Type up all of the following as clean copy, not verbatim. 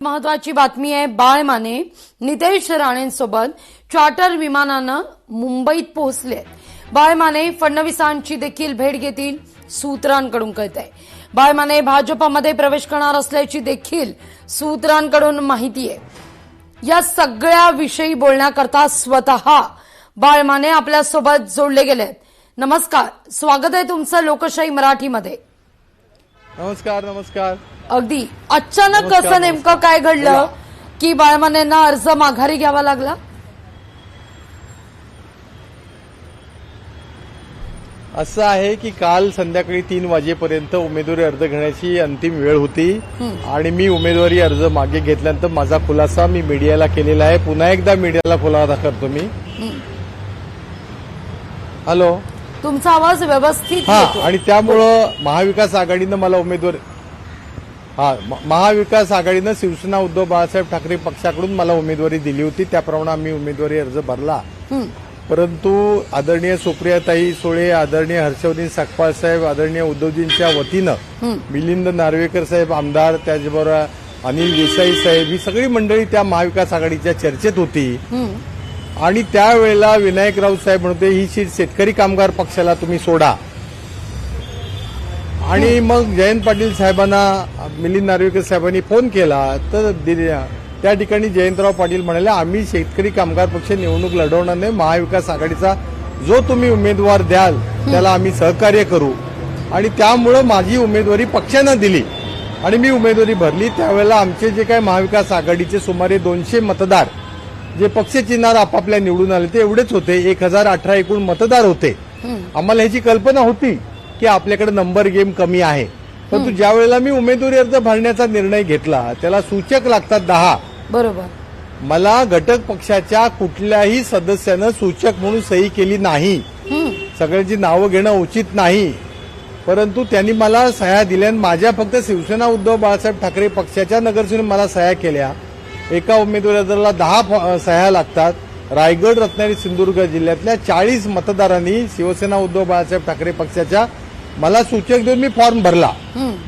महत्वाची बातमी आहे। बाळ माने नितेश राणेंसोबत चार्टर विमानानं मुंबईत पोहोचले। बाळ माने फडणवीसांची देखील भेट घेतील सूत्रांकडून कळतंय। बाळ माने भाजपमध्ये प्रवेश करणार असल्याची देखील सूत्रांकडून माहिती आहे। या सगळ्या विषयी बोलण्याकरता स्वतः बाळ माने आपल्या सोबत जोडले गेलेत। नमस्कार, स्वागत आहे तुमचं लोकशाही मराठीमध्ये। नमस्कार। अगदी अचानक कसं नेमकं काय घडलं की बाळ मानेंना अर्ज माघारी घ्यावा लागला? असं आहे की काल संध्याकाळी 3 वाजेपर्यंत उमेदवारी अर्ज घेण्याची अंतिम वेळ होती आणि मी उमेदवारी अर्ज मागे घेतल्यानंतर माझा खुलासा मी मीडियाला केलेला आहे। पुन्हा एकदा मीडियाला खुलासा करतो मी। हॅलो, तुमचा आवाज व्यवस्थित येतो आणि त्यामुळं महाविकास आघाडीनं मला उमेदवारी महाविकास आघाडीनं शिवसेना उद्धव बाळासाहेब ठाकरे पक्षाकडून मला उमेदवारी दिली होती। त्याप्रमाणे आम्ही उमेदवारी अर्ज भरला। परंतु आदरणीय सुप्रियाताई सुळे, आदरणीय हर्षवर्धन सकपाळ साहेब, आदरणीय उद्धवजींच्या वतीनं मिलिंद नार्वेकर साहेब आमदार, त्याचबरोबर अनिल देसाई साहेब, ही सगळी मंडळी त्या महाविकास आघाडीच्या चर्चेत होती। आणि त्यावेळेला विनायक राऊत साहेब म्हणते ही सीट शेतकरी कामगार पक्षाला तुम्ही सोडा। आणि मग जयंत पाटील साहेबांना मिलिंद नार्वेकर साहेबांनी फोन केला तर त्या ठिकाणी जयंतराव पाटील म्हणाले आम्ही शेतकरी कामगार पक्ष निवडणूक लढवणार नाही, महाविकास आघाडीचा जो तुम्ही उमेदवार द्याल त्याला आम्ही सहकार्य करू। आणि त्यामुळं माझी उमेदवारी पक्षानं दिली आणि मी उमेदवारी भरली। त्यावेळेला आमचे जे काय महाविकास आघाडीचे सुमारे 200 मतदार जे पक्षचिन्हावर आपापल्या निवडून आले ते एवढेच होते। 1018 एकूण मतदार होते। आम्हाला ह्याची कल्पना होती की आपल्याकडे नंबर गेम कमी आहे, परंतु ज्या वेळेला मी उमेदवारी अर्ज भरण्याचा निर्णय घेतला त्याला सूचक लागतात 10। बरोबर, मला घटक पक्षाच्या कुठल्याही सदस्यानं सूचक म्हणून सही केली नाही। सगळ्यांची नावं घेणं उचित नाही, परंतु त्यांनी मला सह्या दिल्या आणि माझ्या फक्त शिवसेना उद्धव बाळासाहेब ठाकरे पक्षाच्या नगरसेवकांनी मला सह्या केल्या। एका उमेदवारी अर्जाला 10 सह्या लागतात। रायगड, रत्नागिरी, सिंधुदुर्ग जिल्ह्यातल्या 40 मतदारांनी शिवसेना उद्धव बाळासाहेब ठाकरे पक्षाच्या मला सूचक देऊन मी फॉर्म भरला।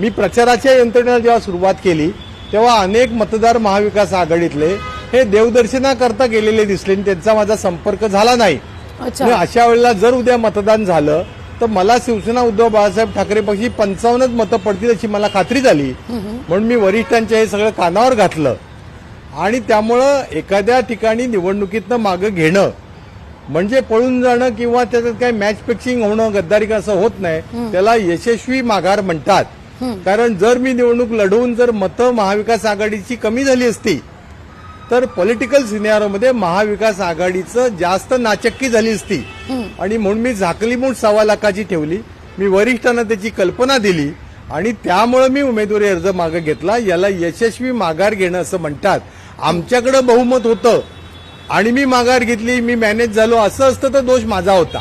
मी प्रचाराच्या यंत्रणेला जेव्हा सुरुवात केली तेव्हा अनेक मतदार महाविकास आघाडीतले हे देवदर्शनाकरता गेलेले दिसले आणि त्यांचा माझा संपर्क झाला नाही। अशा वेळेला जर उद्या मतदान झालं तर मला शिवसेना उद्धव बाळासाहेब ठाकरे पक्षी 55 मतं पडतील अशी मला खात्री झाली। म्हणून मी वरिष्ठांच्या हे सगळं कानावर घातलं आणि त्यामुळं एखाद्या ठिकाणी निवडणुकीतनं मागं घेणं म्हणजे पळून जाणं किंवा त्याच्यात काही मॅच फिक्सिंग होणं, गद्दारी असं होत नाही, त्याला यशस्वी माघार म्हणतात। कारण जर मी निवडणूक लढवून जर मतं महाविकास आघाडीची कमी झाली असती तर पॉलिटिकल सिनेरिओमध्ये महाविकास आघाडीचं जास्त नाचक्की झाली असती आणि म्हणून मी झाकली मूठ 1.25 लाखाची ठेवली। मी वरिष्ठांना त्याची कल्पना दिली आणि त्यामुळे मी उमेदवारी अर्ज मागे घेतला। याला यशस्वी माघार घेणं असं म्हणतात। आमच्याकडे बहुमत होतं आणि मी माघार घेतली, मी मॅनेज झालो, असं असतं तर दोष माझा होता।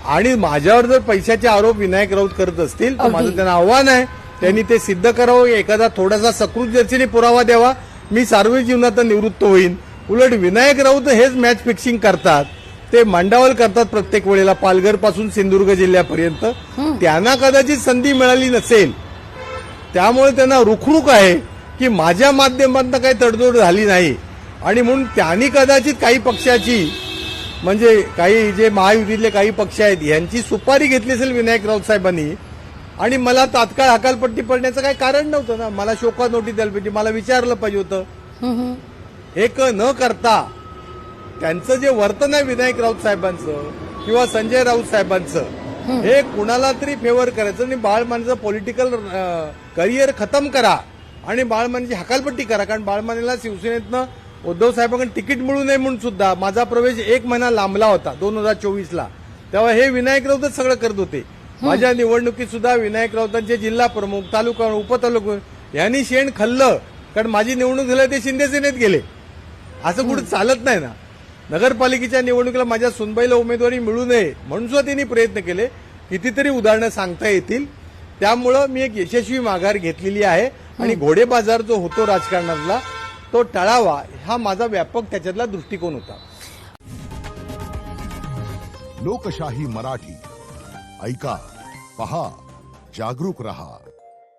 आणि माझ्यावर जर पैशाचे आरोप विनायक राऊत करत असतील तर माझं त्यांना आव्हान आहे, त्यांनी ते सिद्ध करावं। एखादा थोडासा सकृतदर्शनी पुरावा द्यावा, मी सार्वजनिक जीवनात निवृत्त होईन। उलट विनायक राऊत हेच मॅच फिक्सिंग करतात, ते मांडावल करतात प्रत्येक वेळेला, पालघर पासून सिंधुदुर्ग जिल्ह्यापर्यंत। त्यांना कदाचित संधी मिळाली नसेल, त्यामुळे त्यांना रुखरुख आहे की माझ्या माध्यमातून काही तडजोड झाली नाही आणि म्हणून त्यांनी कदाचित काही पक्षाची म्हणजे काही जे महायुतीतले काही पक्ष आहेत यांची सुपारी घेतली असेल विनायक राऊत साहेबांनी आणि मला तात्काळ हकालपट्टी पडण्याचं काही कारण नव्हतं ना। मला शोकास नोटीस द्यायला पाहिजे, मला विचारलं पाहिजे होतं। हे न करता त्यांचं जे वर्तन आहे विनायक राऊत साहेबांचं किंवा संजय राऊत साहेबांचं हे कुणाला तरी फेवर करायचं आणि बाळ मानेचं पॉलिटिकल करिअर खतम करा आणि बाळ मानेची हकालपट्टी करा। कारण बाळ मानेला शिवसेनेतनं उद्धव साहेबांकडे तिकीट मिळू नये म्हणून सुद्धा माझा प्रवेश 1 महिना लांबला होता 2024ला। तेव्हा हे विनायक राऊतच सगळं करत होते। माझ्या निवडणुकीत सुद्धा विनायक राऊतांचे जिल्हा प्रमुख, तालुका, उपतालुका यांनी शेण खाल्लं, कारण माझी निवडणूक झाली ते शिंदे सेनेत गेले। असं कुठे चालत नाही ना। नगरपालिकेच्या निवडणुकीला माझ्या सुनबाईला उमेदवारी मिळू नये म्हणून सुद्धा त्यांनी प्रयत्न केले। कितीतरी उदाहरणं सांगता येतील। त्यामुळं मी एक यशस्वी माघार घेतलेली आहे आणि घोडेबाजार जो होतो राजकारणातला तो टाळावा हा माझा व्यापक त्याच्यातला दृष्टिकोन होता। लोकशाही मराठी ऐका, पहा, जागरूक रहा।